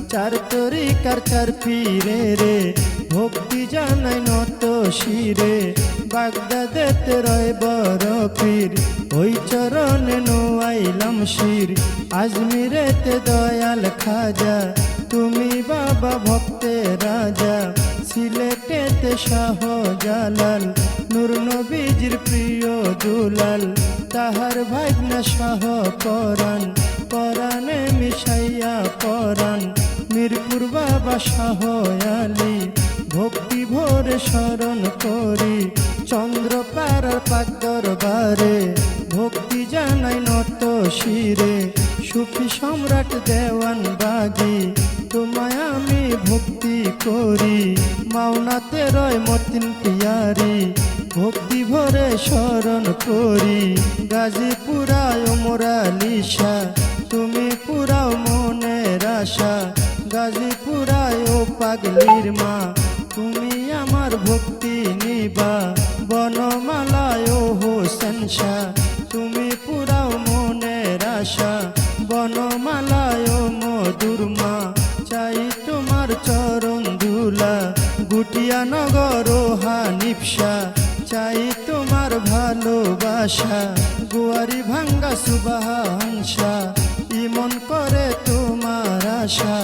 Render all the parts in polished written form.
চার তরিকার চার পীরে রে ভক্তি জানাই নত শিরে বাগদাদেতে রয় বড় পীর ওই চরণে নোয়াইলাম শির আজমিরেতে দয়াল খাজা তুমি বাবা ভক্তের রাজা সিলেটেতে শাহ জালাল নূর নবীজির প্রিয় দুলাল তাহার ভাগ্না শাহ পরাণ পরাণে মিশাইয়া পরাণ মিরপুর বাবা শাহ আলী ভক্তি ভোরে স্মরণ করি চন্দ্রপাড়ার পাক দরবারে ভক্তি জানাই নত শিরে সুফি সম্রাট দেওয়ান বাগি তোমায় আমি ভক্তি করি মাওনাতে রয় মতিন পিয়ারি ভক্তি ভরে স্মরণ করি গাজীপুরায় ওমর আলী শাহ তুমি পুরাও মনের আশা গাজীপুরায় ও পাগলির মা তুমি আমার ভক্তি নিবা বনমালায় ও হোসেন শাহ তুমি পুরাও মনের আশা বনমালায় ও মধুর মা চাই তোমার চরণ ধুলা গুটিয়া নগর ও হানিফ শাহ চাই তোমার ভালোবাসা গুয়ারি ভাঙ্গা সুবাহান শাহ ইমন করে তোমার আশা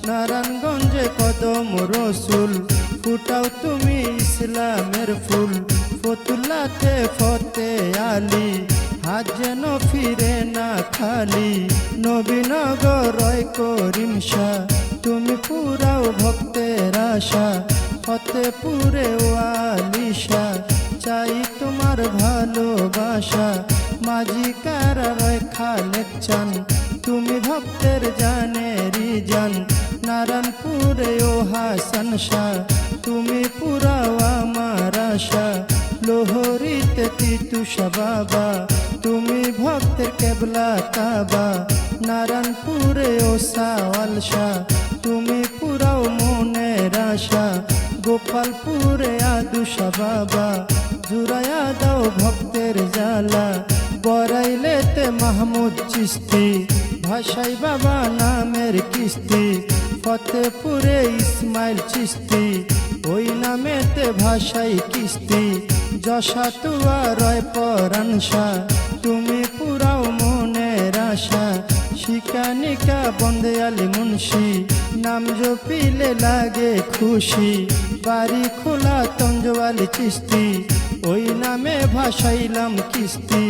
নারায়ণগঞ্জে কদম রসুল ফুটাও তুমি ইসলামের ফুল ফতুল্লাতে ফতে আলী হাত যেন ফিরে না খালি নবীনগর রয় করিম শাহ তুমি পুরাও ভক্তের আশা ফতেপুরে ওয়ালি শাহ চাই তোমার ভালোবাসা মাঝি কারা রয় খালেক চান তুমি ভক্তের জানেরি জান নারায়ণপুরে ও হাসান শাহ তুমি পুরাও আমার আশা লোহরিতে তিতুষা বাবা তুমি ভক্তের কেবলা কাবা নারায়ণপুরে ও সাওয়াল শাহ তুমি পুরাও মনের আশা গোপালপুরে আদুষা বাবা জুড়াইয়া দাও ভক্তের জ্বালা বরাইলেতে মাহমুদ চিস্তি ভাষাই বাবা নামের কিস্তি ফতেপুরে ইসমাইল চিস্তি ওই নামেতে ভাষাই কিস্তি যশাতুয়া রয় পরাণ শাহ তুমি পুরাও মনের আশা শিকানিকা বন্দে আলী মুন্সি নাম জপিলে লাগে খুশি বাড়ি খোলা তঞ্জওয়ালি চিস্তি ওই নামে ভাসাইলাম কিস্তি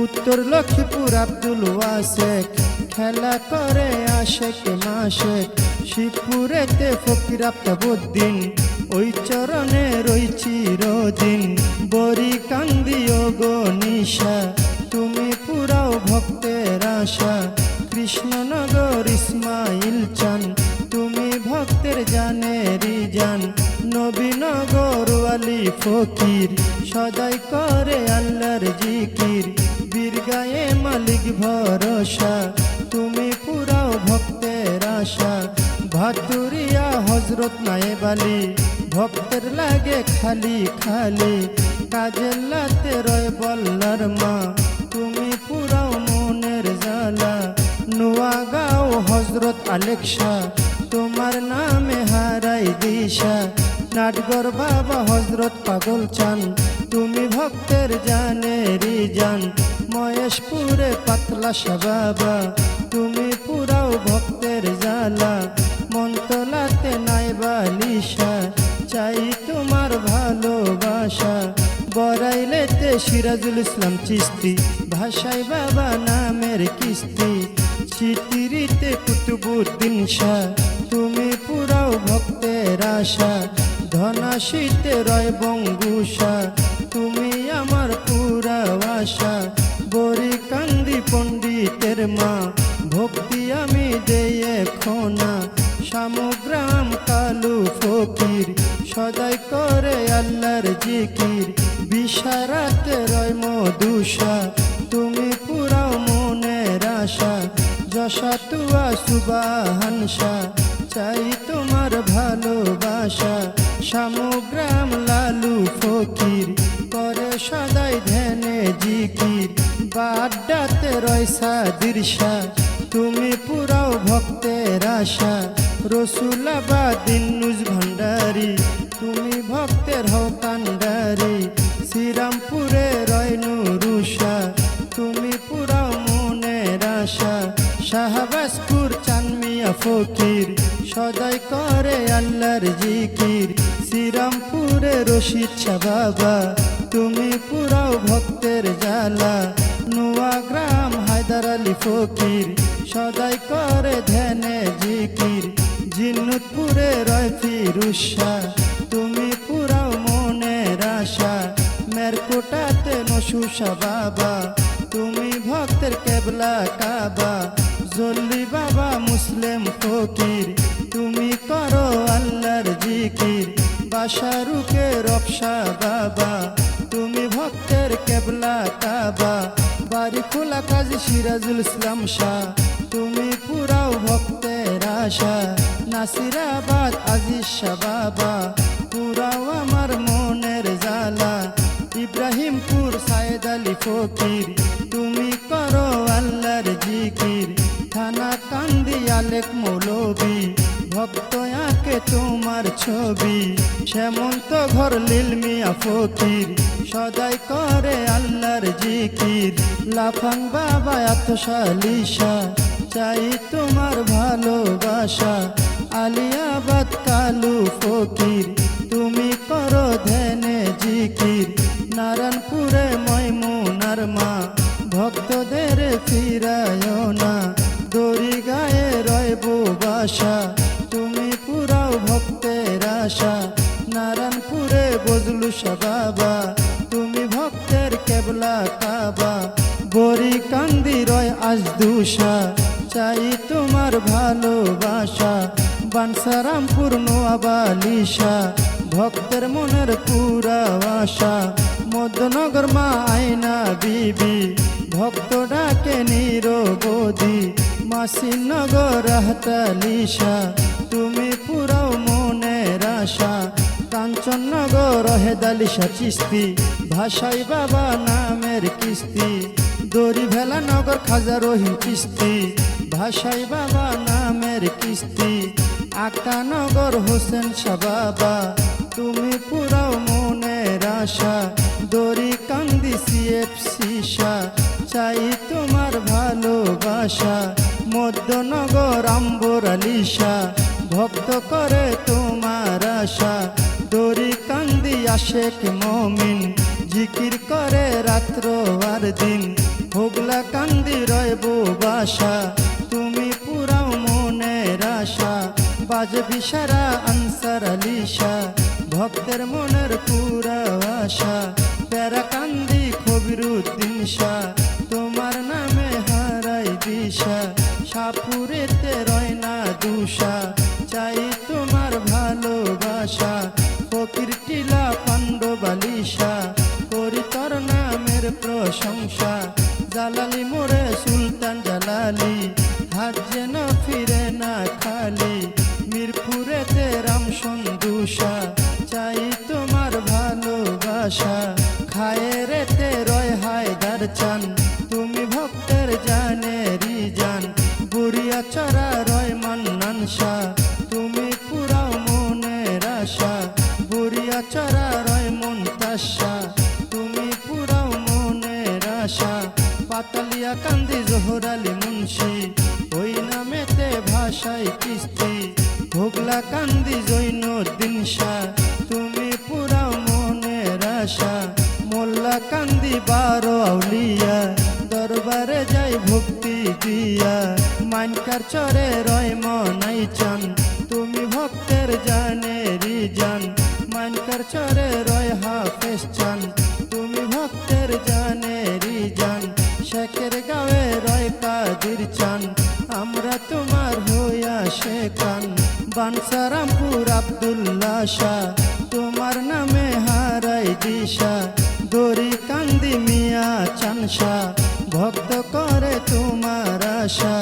উত্তর লক্ষ্মীপুর আব্দুল ওয়াসেক খেলা করে আশেক মাসেক শিবপুরেতে ফকির আফতাবুদ্দিন ওই চরণে রই চিরদিন বরি কান্দিও গো নিশা তুমি পুরাও ভক্তের আশা কৃষ্ণনগর ইসমাইল চান তুমি ভক্তের জানেরি জান নবীনগর ওয়ালি ফকির সদাই করে আল্লাহর জিকির বীরগায়ে মালিক ভরসা তুমি পুরাও ভক্তের আশা ভাতুরিয়া হজরত নায়েব আলী ভক্তের লাগে খালি খালি কাজের লাতে রয় বল্লার মা তুমি পুরাও মনের জ্বালা নোয়াগাঁও হজরত আলেক শাহ তোমার নামে হারাই দিশা নাটগর বাবা হজরত পাগল চান তুমি ভক্তের জানেরি জান মহেশপুরে পাতলা শাহ বাবা তুমি পুরাও ভক্তের জ্বালা মন্তলাতে নাইবা লিশা চাই তোমার ভালোবাসা বরাইলেতে সিরাজুল ইসলাম চিস্তি ভাষাই বাবা নামের কিস্তি চিতিরিতে কুতুবুদ্দিন শাহ তুমি পুরাও ভক্তের আশা ধনাশীতে রয় বঙ্গুষা তুমি আমার পুরা আশা বরি কান্দি পণ্ডিতের মা ভক্তি আমি দেয়ে খোনা সামগ্রাম কালু ফকির সদাই করে আল্লাহর জিকির বিশারাতে রয় মধুষা তুমি পুরাও মনের আশা যশাতুয়া সুবাহান শাহ চাই তোমার ভালোবাসা সামগ্রাম লালু ফকির করে সদাই ধ্যানে জিকির বাড্ডাতে রয় সাদির শাহ তুমি পুরাও ভক্তের আশা রসুলাবাদ ইন্নুজ ভান্ডারি তুমি ভক্তের হও কান্ডারি শ্রীরামপুরে রয় নুরুষা তুমি পুরাও মনের আশা শাহবাজপুর চানমিয়া ফকির সদাই করে আল্লাহর জিকির শ্রীরামপুরে রশিদ শাহ বাবা তুমি পুরাও ভক্তের জ্বালা নোয়াগ্রাম হায়দার আলী ফকির সদাই করে ধ্যানে জিকির জিন্নুতপুরে রয় ফিরুজ শাহ তুমি পুরাও মনের আশা মেরকোটাতে নসুষা বাবা তুমি ভক্তের কেবলা কাবা জল্লি বাবা মুসলিম ফকির তুমি করো আল্লাহর জিকির বাসারুকে রফসা বাবা তুমি ভক্তের কেবলা কাবা বাড়ি খোলা কাজী সিরাজুল ইসলাম শাহ তুমি পুরাও ভক্তের আশা নাসিরাবাদ আজিজ শাহ বাবা পুরাও আমার মনের জ্বালা ইব্রাহিমপুর সাইদ আলী ফকির তুমি করো আল্লাহর জিকির থানা কান্দি আলেক মৌলবী ভক্ত আঁকে তোমার ছবি শ্যামন্ত ঘর লীল মিয়া ফকির সদাই করে আল্লাহর জিকির লাফাং বাবা আত্মশালিশা চাই তোমার ভালোবাসা আলিয়াবাদ কালু ফকির তুমি করো ধ্যানে জিকির নারায়ণপুরে ময়মুনার মা ভক্তদের ফিরায় না দড়ি গায়ে রয়ব বাসা তুমি পুরাও ভক্তের আশা নারায়ণপুরে বজলু শাহ বাবা তুমি ভক্তের কেবলা কাবা বরি কান্দি রয় আজদুষা চাই তোমার ভালোবাসা বানসারামপুর নোয়াবালিশা ভক্তের মনের পুরা আশা মধ্যনগর মা আয়না বিবি ভক্ত ডাকে নিরবধি মাসিনগর রাহতালিশা তুমি পুরাও মনের আশা কাঞ্চননগর হেদালিশা চিস্তি ভাষাই বাবা নামের কিস্তি দড়ি ভেলা নগর খাজা রহিম চিস্তি ভাষাই বাবা নামের কিস্তি আকানগর হোসেন শাহ বাবা তুমি পুরাও মনের আশা দড়ি কান্দি সিএফসি শাহ চাই তোমার ভালোবাসা মধ্যনগর আম্বর আলিশা ভক্ত করে তোমার আশা দড়ি কান্দি আশেক মমিন জিকির করে রাত্র আর দিন হোগলা কান্দি রয়ব বাসা তুমি পুরাও মনের আশা বাজবি সারা আনসার আলিশা ভক্তের মনের পুরা আশা প্যারা কান্দি কবিরুদ্দিন শাহ তোমার নামে হারাই দিশা সাপুরেতে রয় না দুষা চাই তোমার ভালোবাসা ফকির টিলা পাণ্ডবালিশা করি তোর নামের প্রশংসা জালালি মোরে সুলতান জালালি হাত যেন ফিরে না খালি মিরপুরেতে রাম সন্দুষা চাই তোমার ভালোবাসা খায়েরেতে রয় হায়দার চান তুমি ভক্তের জানেরি জান বুড়িয়া চরা রয় মান্নান শাহ তুমি পুরাও মনের আশা বুড়িয়া চরা রয় মুনতাজ শাহ তুমি পুরাও মনের আশা পাতালিয়া কান্দি জোহর আলী মুন্সি ওই নামেতে ভাষাই কিস্তি ভোগলা কান্দি জৈনুদ্দিন শাহ তুমি পুরাও মনের আশা মোল্লা কান্দি বারো আউলিয়া দরবারে যাই ভক্তি দিয়া মানকার চরে রয় মনাই চান তুমি ভক্তের জানেরি জান মানকার চরে রয় হাফেজ চান তুমি ভক্তের জানেরি জান শেখের গাঁয়ে রয় কাদির চান আমরা তোমার হইয়া শেখান বানসারামপুর আব্দুল্লাহ শাহ তোমার নামে হারাই দিশা দড়ি কান্দি মিয়া চান শাহ ভক্ত করে তোমার আশা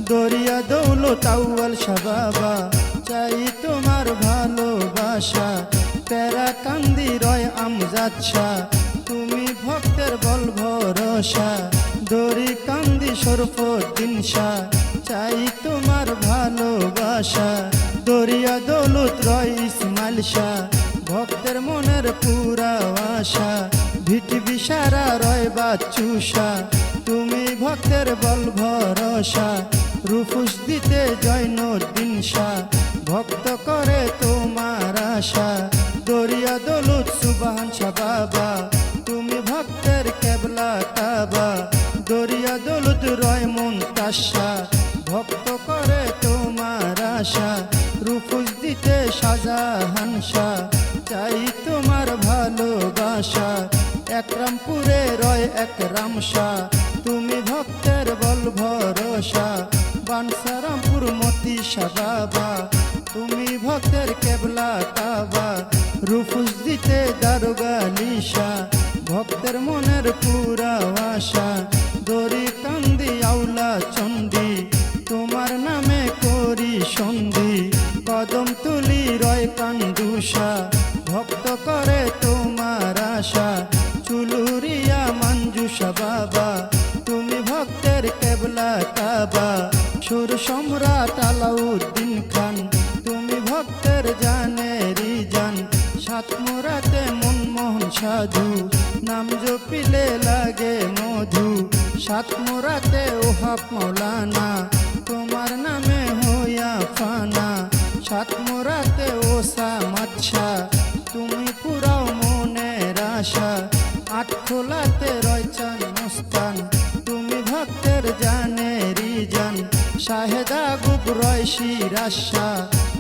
দরিয়া দৌলত আউয়াল শাহ বাবা চাই তোমার ভালোবাসা প্যারা কান্দি রয় আমজাদ শাহ তুমি ভক্তের বল ভরসা দড়ি কান্দি শরফুদ্দিন শাহ চাই তোমার ভালোবাসা দরিয়া দৌলত রয় ইসমাইল শাহ ভক্তের মনের পুরা আশা ভিটি বিশারা রয় বাচ্চু শাহ তুমি ভক্তের বল ভরসা রুফুস দিতে জয়নুদ্দিন শাহ ভক্ত করে তোমার আশা দরিয়া দৌলত সুবহান শাহ বাবা তুমি ভক্তের কেবলা কাবা দরিয়া দৌলত রয় মুনতাজ শাহ ভক্ত করে তোমার আশা রুফুস দিতে শাহজাহান শাহ চাই তোমার ভালোবাসা একরামপুরে রয় একরাম শাহ তুমি ভক্তের বল ভরসা বানসারামপুর মতি শাহ বাবা তুমি ভক্তের কেবলা কাবা রুফুস দিতে দারোগা লিশা ভক্তের মনের পুরা আশা দরি কান্দি আউলা চন্ডী তোমার নামে করি সন্ধি কদম তুলি রয় কান্দুষা ভক্ত করে তোমার আশা চুলুরিয়া মঞ্জুষা বাবা তুমি ভক্তের কেবলা কাবা সুর সম্রাট আলাউদ্দিন খান তুমি ভক্তের জানেরি জান সাতমুরাতে মনমোহন সাধু নাম জপিলে লাগে মধু সাতমুরাতে ওহাব মৌলানা তোমার নামে হইয়া ফানা সাতমুরাতে ওসা মাচ্ছা তুমি পুরাও মনের আশা আটখোলাতে রয়চান মুস্তান তুমি ভক্তের জানেরি জান শাহেদা গুব রয় শিরাশা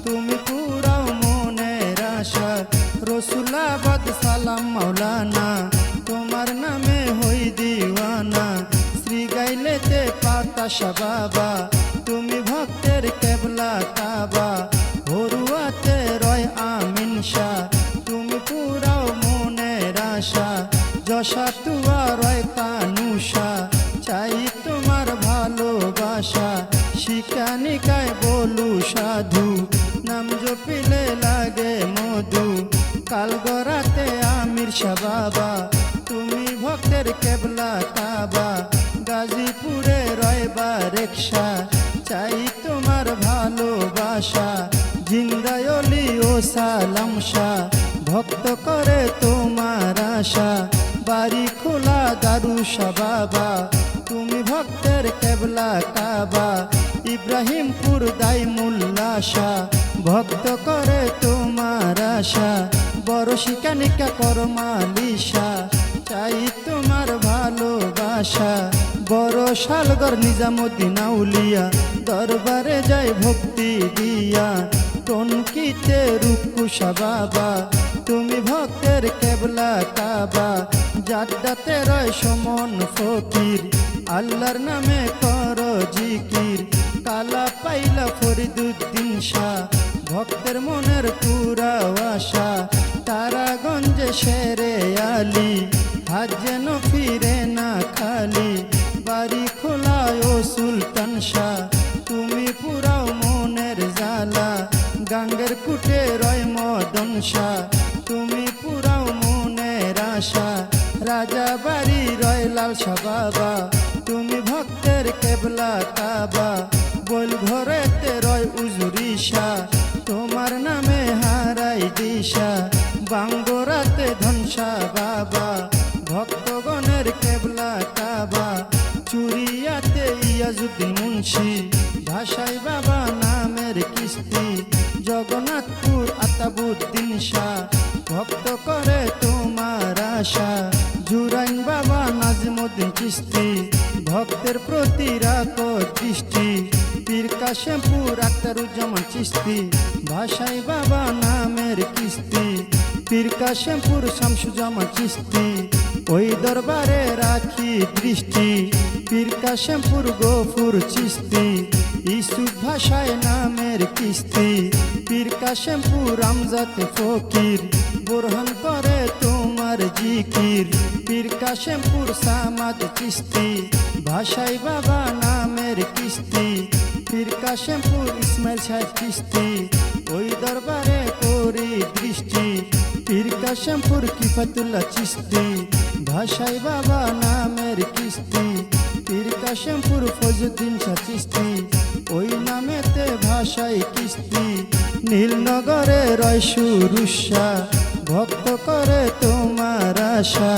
তুমি পুরাও মনের আশা রসুলাবাদ সালাম মাওলানা তোমার নামে হই দিওয়ানা শ্রী গাইলেতে পাতাশা বাবা তুমি ভক্তের কেবলা কাবা হরুয়াতে রয় আমিন শাহ তুমি পুরাও মনের আশা যশা তুয়া রয় কানুষা চাই তোমার ভালোবাসা শিকানিকায় বলু সাধু নাম জপিলে লাগে মধু কালগরাতে আমির শাহ বাবা তুমি ভক্তের কেবলা কাবা গাজীপুরে রয় বারেকশা চাই তোমার ভালোবাসা জিন্দায়লি ও সালাম শাহ ভক্ত করে তোমার আশা বাড়ি খোলা দারুশা বাবা তুমি ভক্তের কেবলা কাবা ইব্রাহিমপুর দাইমুল্লা শাহ ভক্ত করে তোমার আশা বড় শিকানিকা করমালিশা চাই তোমার ভালোবাসা বড় শালগর নিজামুদ্দিন আউলিয়া দরবারে যায় ভক্তি দিয়া টনকিতে রূপকুশা বাবা তুমি ভক্তের কেবলা কাবা জাড্ডাতে রয় সমন ফকির আল্লাহর নামে কর জিকির কালা পাইলা ফরিদুদ্দিন শাহ ভক্তের মনের পুরা আশা তারাগঞ্জে শেরে আলী হাজ যেন ফিরে না খালি বাড়ি খোলায় ও সুলতান শাহ তুমি পুরাও মনের জালা গাঙ্গের কুটে রয় মদন শাহ তুমি পুরাও মনের আশা রাজা বাড়ি রয় লাল শাহ বাবা তুমি ভক্তের কেবলা কাবা বল ঘরেতে রয় উজুরি শাহ তোমার নামে হারাই দিশা বাঙ্গরাতে ধনসা বাবা ভক্তগণের কেবলা কাবা চুরিয়াতে ইয়াজুদ্দিন মুন্সি ভাষাই বাবা নামের কিস্তি জগন্নাথপুর আতাবুদ্দিন শাহ ভক্ত করে তোমার আশা জুরাইন বাবা নাজিমুদ্দিন চিস্তি ভক্তের প্রতি রাখো দৃষ্টি পীর কাশেমপুর আখতারুজ্জামান চিস্তি ভাষাই বাবা নামের কিস্তি পীর কাশেমপুর শামসুজ্জামান চিস্তি ওই দরবারে রাখি দৃষ্টি পীর কাশেমপুর গফুর চিস্তি ইসুফ ভাষায় নামের কিস্তি পীর কাশেমপুর আমজাদ ফকির বোরহান করে তোমার জিকির পীর কাশেমপুর সামাদ চিস্তি ভাষাই বাবা নামের কিস্তি পীর কাশেমপুর ইসমাইল সাহেব চিস্তি ওই দরবারে করি দৃষ্টি পীর কাশেমপুর কিফাতুল্লাহ চিস্তি ভাষাই বাবা নামের কিস্তি পীর কাশেমপুর ফজুদ্দিন শাহ চিস্তি ওই নামেতে ভাষাই কিস্তি নীলনগরে রয় সুরুষা ভক্ত করে তোমার আশা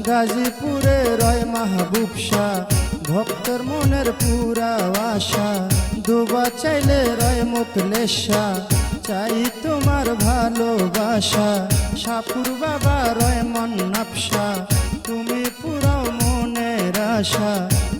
গাজীপুরে রয় মাহবুব শাহ ভক্তর মনের পুরা আশা দুবা চাইলে রয় মুকলেশা চাই তোমার ভালোবাসা সাপুর বাবা রয় মন্নাফশা তুমি পুরাও মনের আশা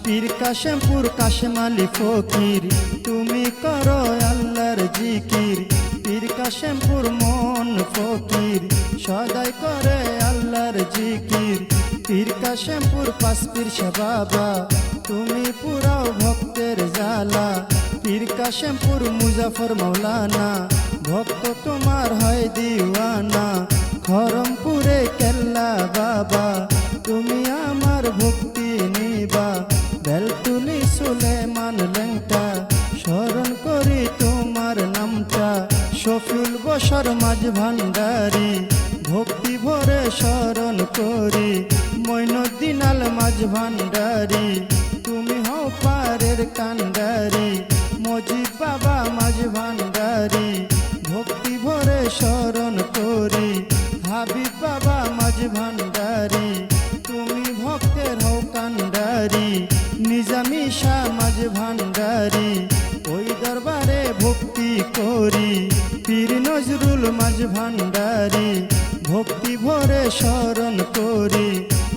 পীর কাশেমপুর কাশেম আলী ফকির তুমি করো আল্লাহর জিকির পীর কাশেমপুর মন ফকির সদাই করে আল্লাহর জিকির পীর কাশেমপুর পাঁচ পীর শাহ বাবা তুমি পুরাও ভক্তের জ্বালা পীর কাশেমপুর মুজাফর মৌলানা ভক্ত তোমার হয় দিওয়ানা খরমপুরে কেল্লা বাবা তুমি আমার ভক্তি নিবা বেলতুলি সুলেমান লেংটা স্মরণ করি তোমার নামটা শফিউল বশর মাঝ ভান্ডারি ভক্তি ভরে স্মরণ করি মঈনুদ্দিন আল মাঝ ভান্ডারি তুমি হও পারের কান্ডারি মজিদ বাবা মাঝ ভান্ডারি ভক্তি ভরে স্মরণ করি হাবিব বাবা মাঝ ভান্ডারি তুমি ভক্তের হও কান্ডারি নিজামি শাহ মাঝ ভান্ডারি ওই দরবারে ভক্তি করি পীর নজরুল মাঝ ভান্ডারি ভক্তি ভরে স্মরণ করি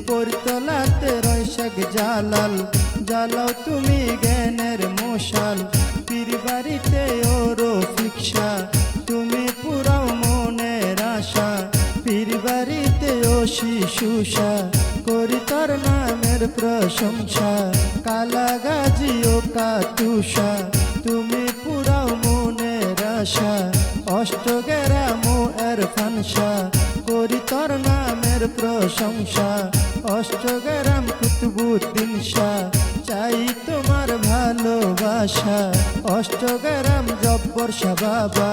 পরতলাতে রয় শেখ জালাল জ্বালাও তুমি জ্ঞানের মশাল পীর বাড়িতে ও রফিক শাহ তুমি পুরাও মনের আশা পীর বাড়িতে ও শিশু শাহ করি তোর নামের প্রশংসা কালা গাজী ও কাতুষা তুমি পুরাও মনের আশা অষ্টগ্রাম ও এরফান শাহ করি তোর নামের প্রশংসা অষ্টগ্রাম কুতুবুদ্দিন শাহ চাই তোমার ভালোবাসা অষ্টগ্রাম জব্বর শাহ বাবা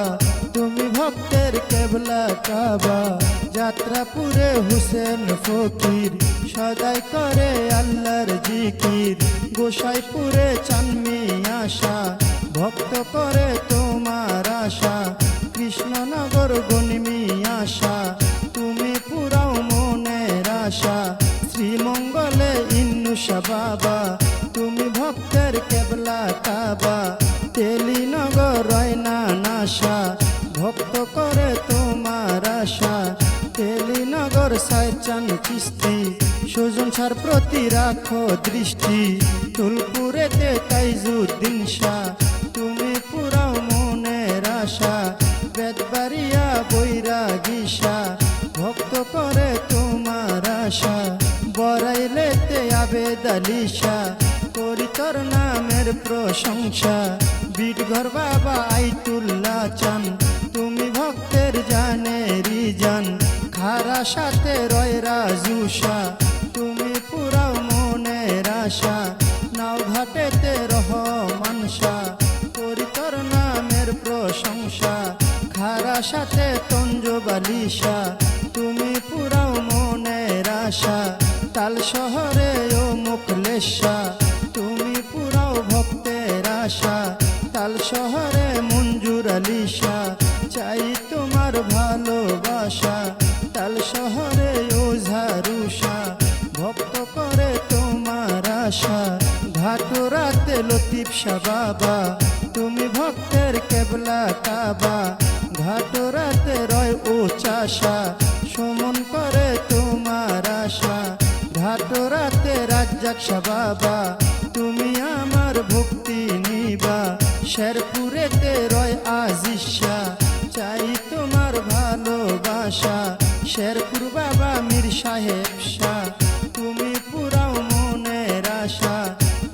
তুমি ভক্তের কেবলা কাবা যাত্রাপুরে হুসেন ফকির সদাই করে আল্লাহর জিকির গোসাইপুরে চানমি আশা ভক্ত করে তোমার আশা কৃষ্ণনগর গনিমি আশা তুমি পুরাও মনের আশা শ্রীমঙ্গলে ইন্নুষা বাবা তুমি ভক্তের কেবলা কাবা তেলিনগর রয়না নাশা ভক্ত করে তোমার আশা তেলিনগর সাইচান চিস্তি সুজন সার প্রতি রাখো দৃষ্টি তুলপুরেতে তাইজুদ্দিন শাহ তুমি পুরাও মনের আশা বেদবাড়িয়া বৈরাগী শাহ ভক্ত করে তোমার আশা বরাইলেতে আবেদ আলী শাহ করি তোর নামের প্রশংসা বিটঘর বাবা আইতুল্লাহ চান তুমি ভক্তের জানেরি জান খারা সাথে রয় রাজু শাহ তুমি পুরাও মনের আশা নাও ঘাটেতে রহমান শাহ করি তোর নামের প্রশংসা খারা সাথে তঞ্জবালি শাহ তুমি পুরাও মনের আশা তাল শহরে ও মুকলেশা তুমি পুরাও ভক্তের আশা তাল শহরে মঞ্জুর আলী শাহ চাই তোমার ভালোবাসা তাল শহরে ও ঝারুষা ভক্ত করে তোমার আশা ঘাটুরাতে লতিফ শাহ বাবা তুমি ভক্তের কেবলা কাবা ঘাটুরাতে রয় ও চাষা সমন করে তোমার আশা ঘাটুরাতে রাজ্জাক শাহ বাবা তুমি আমার ভক্তি নিবা শেরপুরেতে রয় আজিজ শাহ চাই তোমার ভালোবাসা শেরপুর বাবা মীর সাহেব শাহ তুমি পুরাও মনের আশা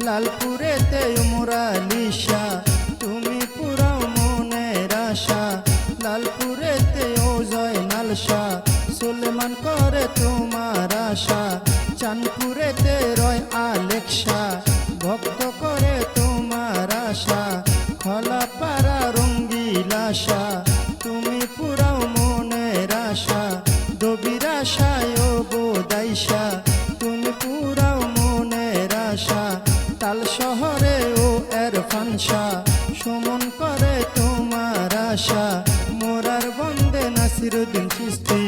লালপুরেতে উমর আলী শাহ তুমি পুরাও মনের আশা লালপুরেতে ও জয়নাল শাহ সুলেমান করে তোমার আশা চাঁদপুরেতে রয় আলেক শাহ ভক্ত করে তোমার আশা খলাপাড়া রঙ্গিলা শাহ তুমি পুরাও মনের আশা দবিরা শাহ ও বোদাই শাহ তুমি পুরাও মনের আশা তাল শহরে ও এরফান শাহ সমন করে তোমার আশা নাসিরুদ্দিন চিশতি,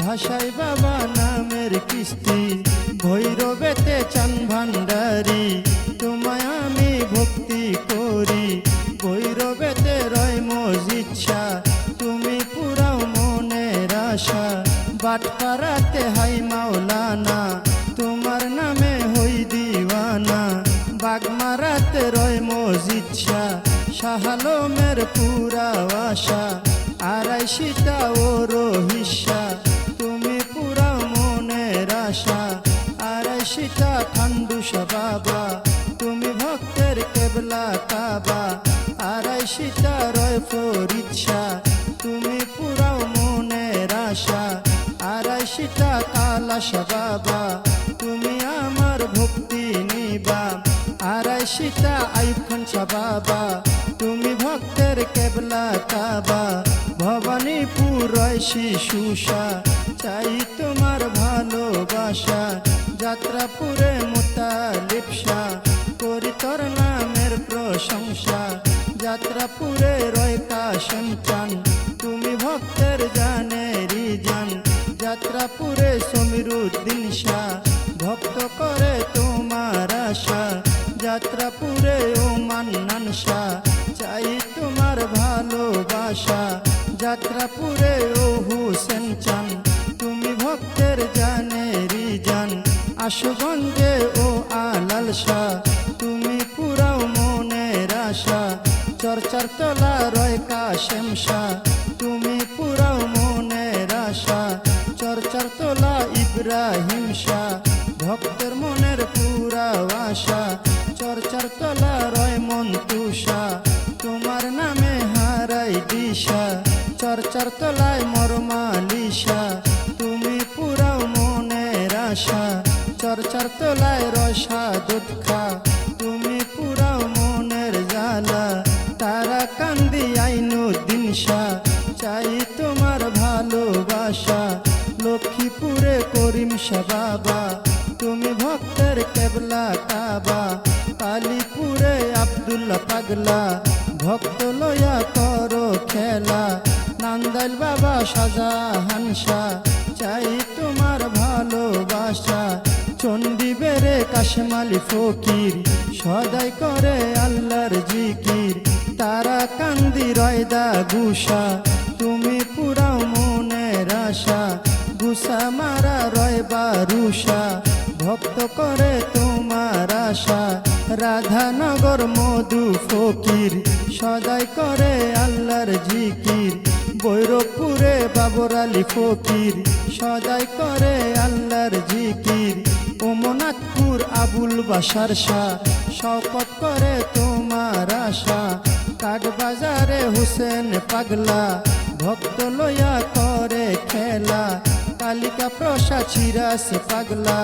ভাষায় বাবা নামের কিস্তি, ভৈরবেতে চান ভান্ডারি, তোমায় আমি ভক্তি করি, ভৈরবেতে রয় মসজিদ শাহ, তুমি পুরাও মনের আশা, বাটপাড়াতে হাই মাওলানা, তোমার নামে হই দিওয়ানা, বাগমারাতে রয় মসজিদ শাহ, শাহ আলমের পুরা আশা, আড়াইশিটা ও রহিসা, তুমি পুরা মনের আশা, আড়াইশিটা ঠান্ডুসা বাবা, তুমি ভক্তের কেবলা কাবা, আড়াইশিটা রয় ফরিদ শাহ, তুমি পুরা মনের আশা, আড়াইশিটা কালাসা বাবা, তুমি আমার ভক্তি নিবা, আড়াইশিটা আইফান শাহ বাবা, তুমি ভক্তের কেবলা কাবা, ভবানীপুর রয় শিশুষা, চাই তোমার ভালোবাসা, যাত্রাপুরে মুতালিব শাহ, করি তোর নামের প্রশংসা, যাত্রাপুরে রয় কাশেম চান, তুমি ভক্তের জানেরি জান, যাত্রাপুরে সমীরুদ্দিন শাহ, ভক্ত করে তোমার আশা, যাত্রাপুরে ও মান্নান শাহ, চাই তোমার ভালোবাসা, যাত্রাপুরে ও হুসেন চান, তুমি ভক্তের জানেরি জান, আশুগঞ্জে ও আলাল শাহ, তুমি পুরাও মনের আশা, চরচার তলা রয় কাশেম শাহ, তুমি পুরাও মনের আশা, চরচার তলা ইব্রাহিম শাহ, ভক্তের মনের পুরা আশা, চরচার তলা রয় মন্তুষা, তোমার নামে হারাই দিশা, চরচার তলায় মরমালিশা, তুমি পুরাও মনের আশা, চরচার তলায় রসা দুঃখা, তুমি পুরাও মনের জ্বালা, তারা কান্দি আইনুদ্দিন শাহ, চাই তোমার ভালোবাসা, লক্ষ্মীপুরে করিম শাহ বাবা, তুমি ভক্তের কেবলা কাবা, কালীপুরে আব্দুল্লাহ পাগলা, ভক্ত লয়া করো খেলা, নান্দাইল বাবা শাহজাহান শাহ, চাই তোমার ভালোবাসা, চণ্ডী বেড়ে কাশেম আলী ফকির, সদাই করে আল্লাহর জিকির, তারা কান্দি রয়দা গুসা, তুমি পুরাও মনের আশা, গুসা মারা রয় বারুষা, ভক্ত করে তোমার আশা, রাধানগর মধু ফকির, সদাই করে আল্লাহর জিকির, বৈরবপুরে বাবর আলী ফকির, সদাই করে আল্লাহর জিকির, ওমনাথপুর আবুল বাসার শাহ, শপথ করে তোমার আশা, কাঠবাজারে হুসেন পাগলা, ভক্ত লয়া করে খেলা, কালিকা প্রসাদ সিরাস পাগলা,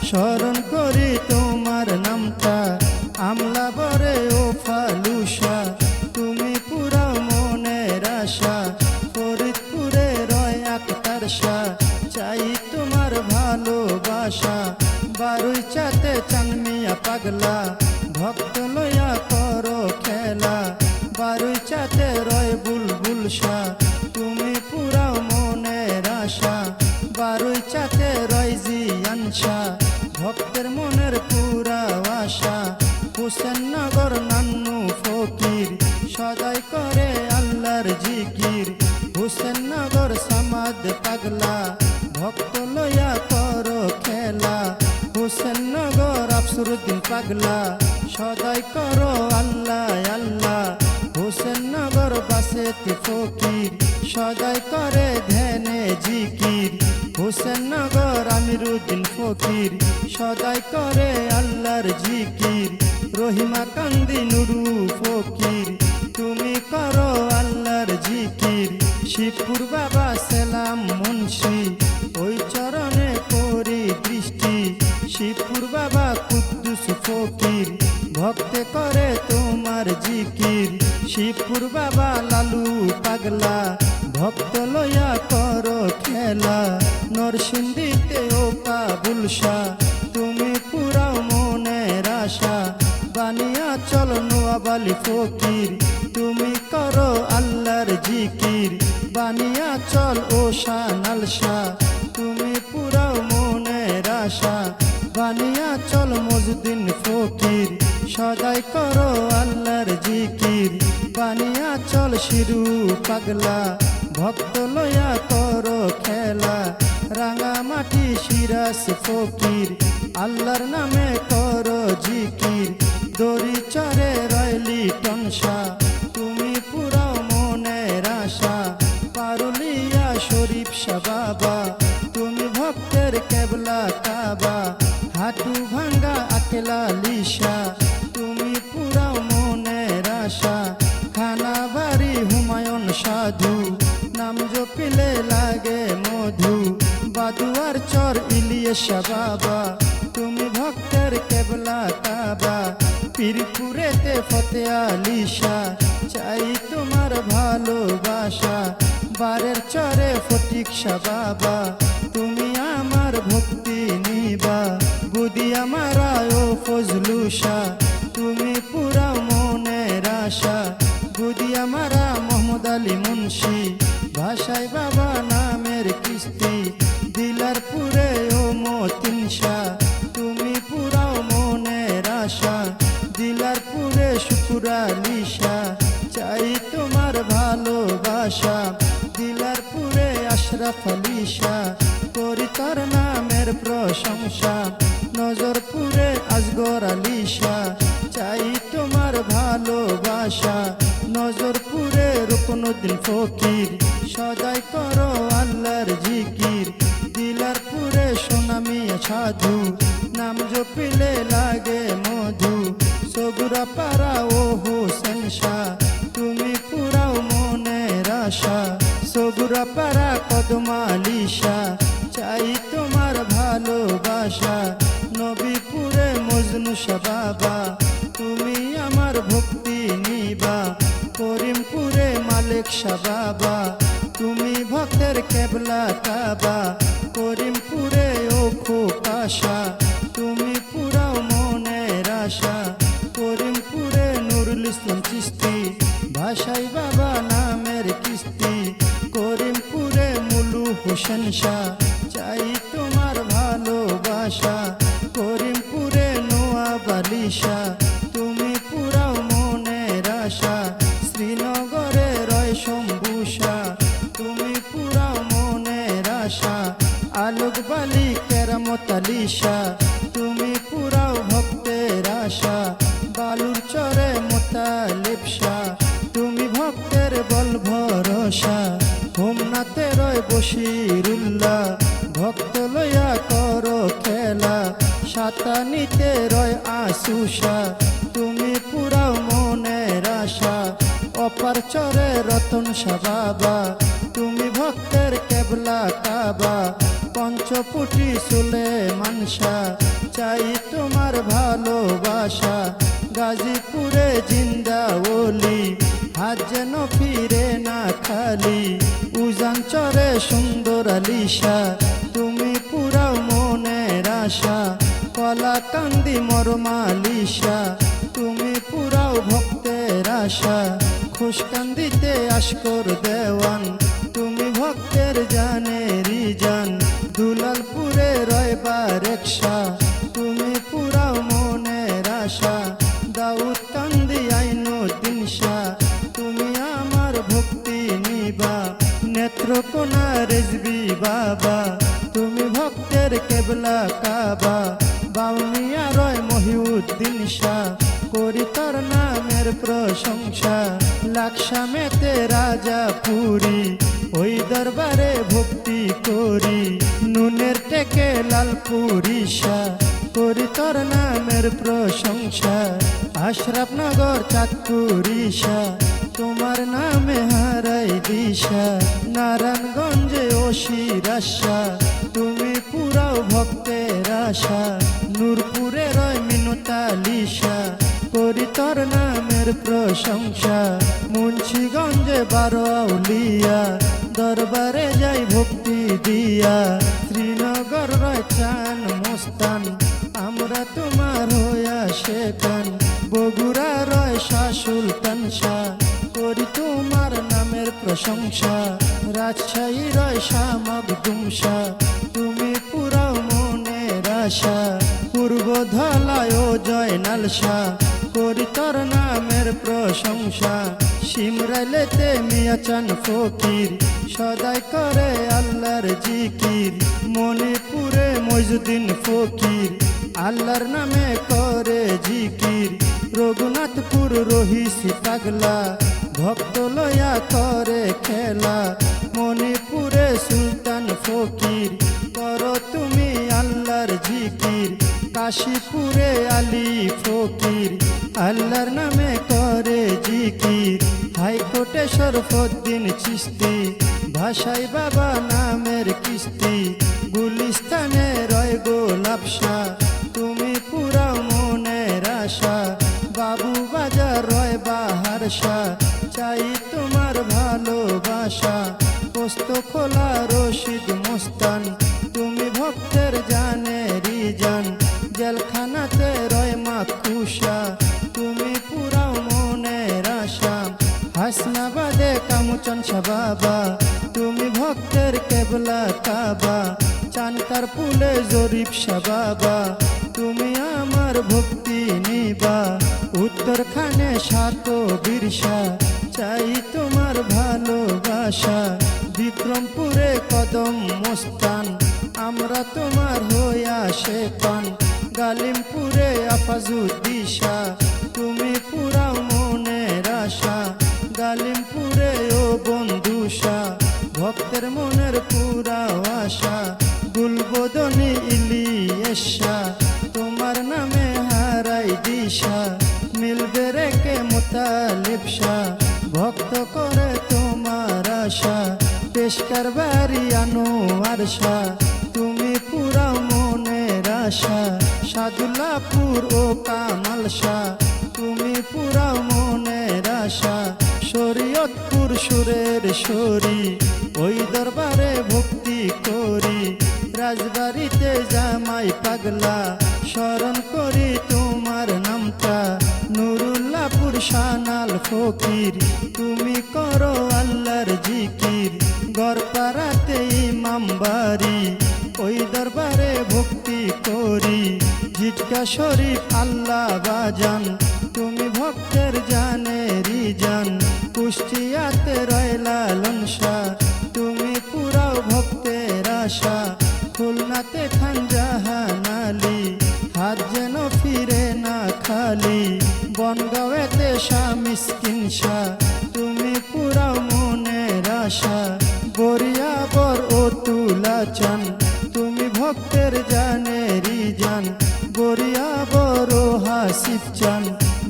স্মরণ করি তোমার নামটা, আমলা বরে ও ফালুসা, তুমি পুরা মনের আশা, ফরিদপুরে রয় আক্তার শাহ, চাই তোমার ভালোবাসা, বারুই চাতে চানমিয়া পাগলা, ভক্ত লয়া করো খেলা, বারুই চাতে রয় বুলবুল শাহ, তুমি পুরা মনের আশা, বারুই চাতে রয় জিয়ান শাহ, ভক্তের মনের পুরা আশা, হুসেননগর নান্নু ফকির, সদাই করে আল্লাহর জিকির, হুসেননগর সামাদ পাগলা, ভক্ত লয়া করো খেলা, হুসেননগর আফসরুদ্দিন পাগলা, সদাই করো আল্লাহ আল্লাহ, হুসেননগর বাসেতি ফকির, সদাই করে ধ্যানে জিকির, হুসেননগর আমিরুদ্দিন ফকির, সদাই করে আল্লাহর জিকির, রহিমা কান্দি নুরু ফকির, তুমি করো আল্লাহর জিকির, শিবপুর বাবা সেলাম মুন্সি, ওই চরণে করি দৃষ্টি, শিবপুর বাবা কুদ্দুস ফকির, ভক্তে করে তোমার জিকির, শিবপুর বাবা লালু পাগলা, ভক্ত লয়া করো খেলা, নরসিংদীতে ও কাবুল শাহ, তুমি পুরাও মনের আশা, বানিয়া চল নোয়াবালি ফকির, তুমি করো আল্লাহর জিকির, বানিয়া চল ও শান আলসা তুমি পুরাও মনের আশা বানিয়া চল মজদিন ফকির সদাই করো আল্লাহর জিকির বানিয়া চল শিরু পাগলা ভক্ত লয়া করো খেলা রাঙা মাটি সিরাস ফকির আল্লাহর নামে করো জিকির দড়ি চরে রয়লি টনসা তুমি পুরাও মনের আশা পারুলিয়া শরীফ শাহ বাবা তুমি ভক্তের কেবলা কাবা হাঁটু ভাঙ্গা আকেলা লিশা তুমি পুরাও মনের আশা খানা বাড়ি হুমায়ুন সাধু নাম জপিলে লাগে মধু বাদুয়ার চর ইলিয়াস বাবা তুমি ভক্তের কেবলা কাবা পীরপুরেতে ফতে আলিশা চাই তোমার ভালোবাসা বারের চরে ফটিক শাহ বাবা তুমি আমার ভক্তি নিবা বুদি আমার ও ফজলুশা তুমি পুরাও মনের আশা বুদি আমার মোহাম্মদ আলী মুন্সি ভাষায় বাবা নামের কিস্তি দিলার পুরে ও মতিন শাহ তুমি পুরাও মনের আশা দিলার পুরে শুকুরা লিশা চাই তোমার ভালোবাসা দিলার পুরে আশরাফ আলিশা করি তোর নামের প্রশংসা নজর পুরে আজগর আলিশা চাই তোমার ভালোবাসা নজর পুরে রুকনুদ্দিন ফকির সদাই করো আল্লাহর জিকির দিলার পুরে সোনামি সাধু নাম জপিলে লাগে মধু সগুরা পারা ও হোসেন শাহ তুমি পুরাও মনের আশা সগুরা পারা কদমালিশা চাই তোমার ভালোবাসা নবীপুরে মজনু শাহ বাবা তুমি আমার ভক্তি নিবা করিমপুরে মালিক শাহ বাবা তুমি ভক্তের কেবলা কাবা করিমপুরে ও খোকাশা তুমি পুরাও মনের আশা করিমপুরে নুরুল ইসলাম চিস্তি ভাষাই বাবা নামের কিস্তি করিমপুরে মুলু হোসেন শাহ চাই তোমার ভালোবাসা করিমপুরে নোয়াব আলী শাহ তুমি পুরাও মনের আশা শ্রীনগরে রয় শম্ভু শাহ তুমি পুরাও মনের আশা আলোক বালি কেরামত আলী শাহ তুমি পুরাও ভক্তের আশা বালুর চরে মোতালিব শাহ তুমি ভক্তের বল ভরসা হোমনাথে রয় বশিরুল্লাহ ভক্ত লয়া করো খেলা সাতানিতে রয় আশুষা তুমি পুরাও মনের আশা অপার চরে রতন শাহ বাবা তুমি ভক্তের কেবলা কাবা পঞ্চপুটি সুলে মানসা চাই তোমার ভালোবাসা গাজীপুরে জিন্দা ওলি হাত যেন ফিরে না খালি উজান চরে সুন্দর আলিশা তুমি পুরাও মনের আশা কলা কান্দি মরমালিশা তুমি পুরাও ভক্তের আশা খুশকান্দিতে আশকর দেওয়ান তুমি ভক্তের জানেরি জান দুলালপুরে রয় বারেকশা তুমি পুরাও মনের আশা দাউদ কান্দি আইনুদ্দিন শাহ তুমি আমার ভক্তি নিবা নেত্রকোনা রেজবি বাবা তুমি ভক্তের কেবলা কাবা বাউনিয়া রয় মহিউদ্দিন শাহ করি তোর নামের প্রশংসা লাকসামেতে রাজা পুরী ওই দরবারে ভক্তি করি নুনের টেকে লালপুরি শাহ করি তোর নামের প্রশংসা আশরাফনগর চাঁদপুরি শাহ তোমার নামে হারাই দিশা নারায়ণগঞ্জে ওশিরাশা তুমি পুরাও ভক্তের আশা নূরপুরে রয় মিনতালিশা করি তোর নামের প্রশংসা মুন্সিগঞ্জে বারো আউলিয়া দরবারে যাই ভক্তি দিয়া শ্রীনগর রয় চান মোস্তান আমরা তোমার হইয়া শেখান বগুড়া রয় শাহ সুলতান শাহ করি তোমার নামের প্রশংসা রাজশাহী রয় শামক দুমসা তুমি পুরাও মনের আশা পূর্ব ধলায় ও জয়নাল শাহ করি তোর নামের প্রশংসা সিমরাইলেতে মিয়াচান ফকির সদাই করে আল্লাহর জিকির মণিপুরে মইজুদ্দিন ফকির আল্লাহর নামে করে জিকির রঘুনাথপুর রহিসি পাগলা ভক্ত লয়া করে খেলা মণিপুরে সুলতান ফকির করো তুমি আল্লাহর জিকির কাশীপুরে আলী ফকির আল্লাহর নামে করে জিকির হাইকোর্টে শরফুদ্দিন চিশতি ভাষাই বাবা নামের কিস্তি গুলিস্তানে রয় গোলাপ শাহ তুমি পুরাও মনের আশা বাবু বাজার রয় বাহার শাহ চাই তোমার ভালোবাসা পোস্ত খোলা রশিদ মোস্তান তুমি ভক্তের জানেরি জান জেলখানাতে রয় মাকুশা তুমি পুরাও মনের আশা হাসনাবাদে কামুচন শাহ বাবা তুমি ভক্তের কেবলা কাবা চানকার পুলে জরিফ শাহ বাবা তুমি আমার ভক্তি নিবা উত্তরখানে সাত বিরসা চাই তোমার ভালোবাসা বিক্রমপুরে কদম মোস্তান আমরা তোমার হইয়া সে পান গালিমপুরে আফাজুদ্দিশা তুমি পুরাও মনের আশা গালিমপুরে ও বন্ধুষা ভক্তের মনের পুরাও আশা গুলবদনী ইলিয়েশা তোমার নামে হারাই দিশা মিলবে রেখে মোতালিব শাহ ভক্ত করে তোমার আশা পেশকার বাড়ি আনোয়ার শাহ তুমি পুরাও মনের আশা সাদুল্লাপুর ও কামাল শাহ তুমি পুরাও মনের আশা শরীয়তপুর সুরের শরী ওই দরবারে ভক্তি করি রাজবাড়িতে জামাই পাগলা স্মরণ করি তোমার নামটা নুরুল্লাপুর শানাল ফকির তুমি করো আল্লাহর জিকির গড়পাড়াতে ইমাম বাড়ি ওই দরবারে ভক্তি করি জিটকা শরীফ আল্লাহ বাজান তুমি ভক্তের জানেরি জান কুষ্টিয়াতে রয় লালন শাহ তুমি পুরাও ভক্তের আশা খুলনাতে খান জাহান আলী হাত যেন ফিরে না খালি বনগাঁওয়েতে শাহ মিসকিন শাহ তুমি পুরাও মনের আশা গরিয়াবর ও তুলা চান তুমি ভক্তের জানেরি জান গরিয়াবর ও হাসিফ চান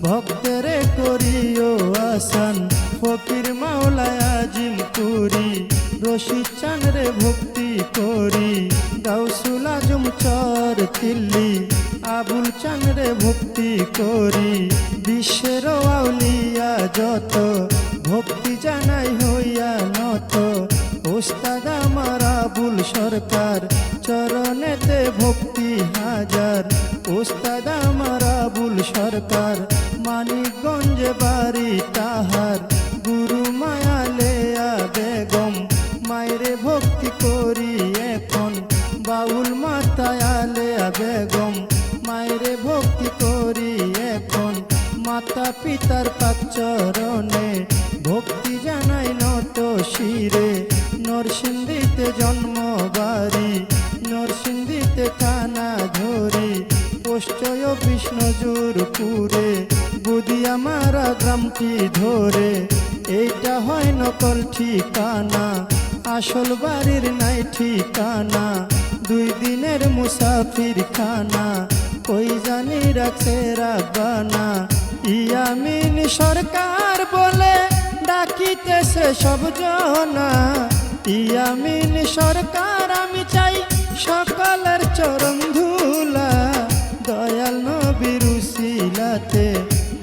ভক্তের করিও আসান ফকির মাওলায় আজিম পুরি রশিদ চান রে ভক্তি করি গাউসুল আজম চর তিল্লি আবুল চান রে ভক্তি করি বিশ্বের আউলিয়া যত ভক্তি জানাই হইয়া নত ওস্তাদ আমার আবুল সরকার চরণেতে ভক্তি হাজার ওস্তাদ আমার আবুল সরকার মানিকগঞ্জে বাড়ি তাহার গুরু মায়া লেয়া বেগম মায়েরে ভক্তি করি এখন বাউল মাতায় আলেয়া বেগম মায়েরে ভক্তি করি এখন মাতা পিতার পাক চরণে ভক্তি জানাই নত শিরে নরসিংদীতে জন্ম বাড়ি নরসিংদীতে থানা ধরি পোস্ট অফিস নজরপুরে বুদিয়া মারা গ্রামটি ধরে এইটা হয় নকল ঠিকানা আসল বাড়ির নাই ঠিকানা 2 দিনের মুসাফির খানা কই জানি রাখছে রাব্বানা ইয়ামিন সরকার বলে ডাকিতেছে সব জনা ইয়ামিন সরকার আমি চাই সকলের চরণ ধুলা দয়াল নবীর উসিলাতে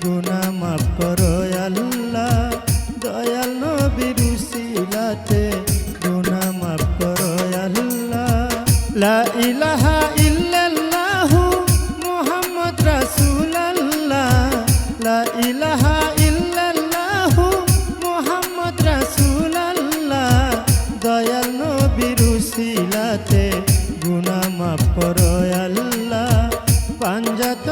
গুনাহ মাফ করো আল্লাহ দয়াল নবীর উসিলাতে গুনাহ মাফ করো আল্লাহ লা ইলাহা ইল্লাল্লাহু মুহাম্মদ রাসূলুল্লাহ লা ইলাহা ইল্লাল্লাহু মুহাম্মদ রাসূলুল্লাহ উসিলাতে গুনাহ মাফ করো আল্লাহ পাঞ্জাত